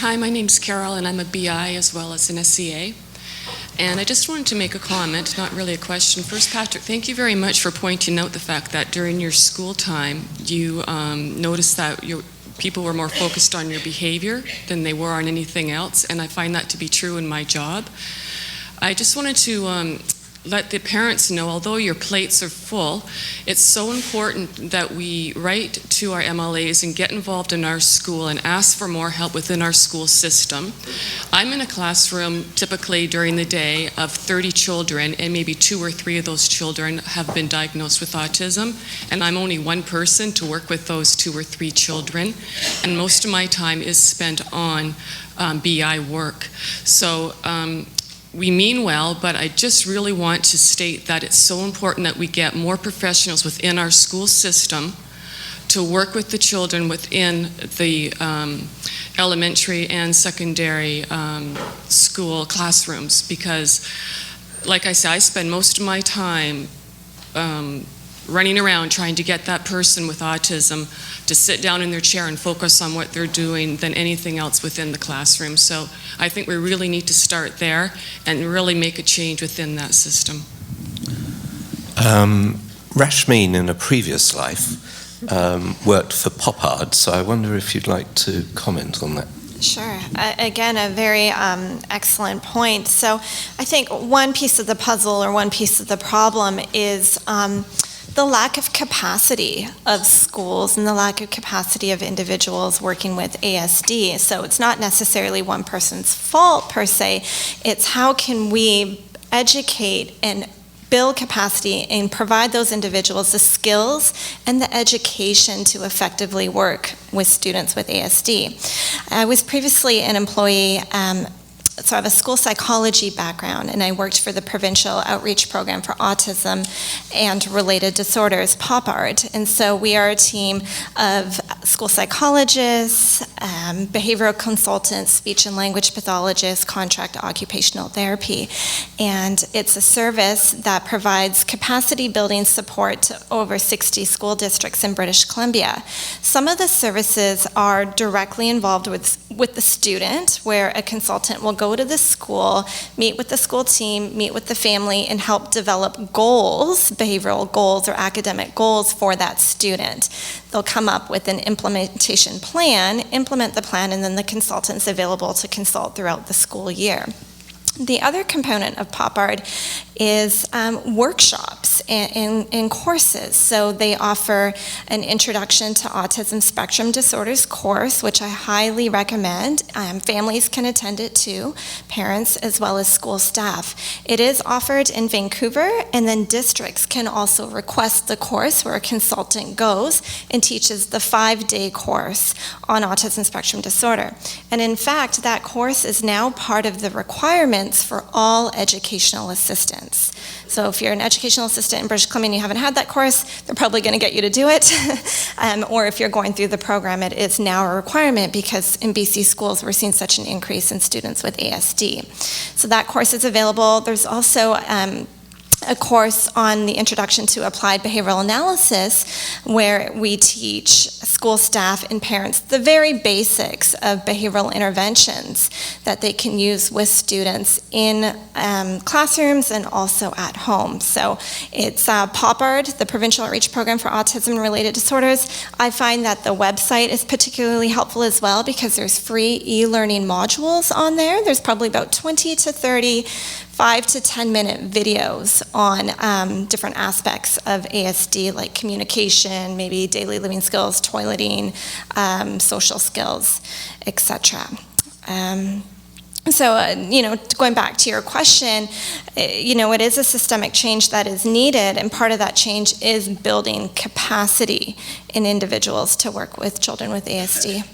Hi, my name's Carol, and I'm a BI as well as an SCA. And I just wanted to make a comment, not really a question. First, Patrick, thank you very much for pointing out the fact that during your school time, you noticed that people were more focused on your behavior than they were on anything else, and I find that to be true in my job. I just wanted to let the parents know, although your plates are full, it's so important that we write to our MLAs and get involved in our school and ask for more help within our school system. I'm in a classroom typically during the day of 30 children, and maybe 2 or 3 of those children have been diagnosed with autism, and I'm only one person to work with those 2 or 3 children, and most of my time is spent on BI work. So we mean well, but I just really want to state that it's so important that we get more professionals within our school system to work with the children within the elementary and secondary school classrooms, because, like I said, I spend most of my time running around trying to get that person with autism to sit down in their chair and focus on what they're doing than anything else within the classroom. So I think we really need to start there and really make a change within that system. Rashmeen, in a previous life, worked for Poppard, so I wonder if you'd like to comment on that. Sure. Again, a very excellent point. So I think one piece of the puzzle or one piece of the problem is the lack of capacity of schools and the lack of capacity of individuals working with ASD. So it's not necessarily one person's fault per se, it's how can we educate and build capacity and provide those individuals the skills and the education to effectively work with students with ASD. I was previously an employee, so I have a school psychology background, and I worked for the Provincial Outreach Program for Autism and Related Disorders, Poppard. And so we are a team of school psychologists, behavioral consultants, speech and language pathologists, contract occupational therapy. And it's a service that provides capacity building support to over 60 school districts in British Columbia. Some of the services are directly involved with the student, where a consultant will go to the school, meet with the school team, meet with the family, and help develop goals, behavioral goals or academic goals for that student. They'll come up with an implementation plan, implement the plan, and then the consultant's available to consult throughout the school year. The other component of Poppard is workshops and courses. So they offer an Introduction to Autism Spectrum Disorders course, which I highly recommend. Families can attend it too, parents as well as school staff. It is offered in Vancouver, and then districts can also request the course where a consultant goes and teaches the 5-day course on autism spectrum disorder. And in fact, that course is now part of the requirements for all educational assistants. So if you're an educational assistant in British Columbia and you haven't had that course, they're probably going to get you to do it. Or if you're going through the program, it is now a requirement, because in BC schools we're seeing such an increase in students with ASD. So that course is available. There's also a course on the Introduction to Applied Behavioral Analysis, where we teach school staff and parents the very basics of behavioral interventions that they can use with students in classrooms and also at home. So it's Poppard, the Provincial Outreach Program for Autism and Related Disorders. I find that the website is particularly helpful as well, because there's free e-learning modules on there. There's probably about 20 to 30 5 to 10 minute videos on different aspects of ASD, like communication, maybe daily living skills, toileting, social skills, etc. So, going back to your question, it is a systemic change that is needed, and part of that change is building capacity in individuals to work with children with ASD.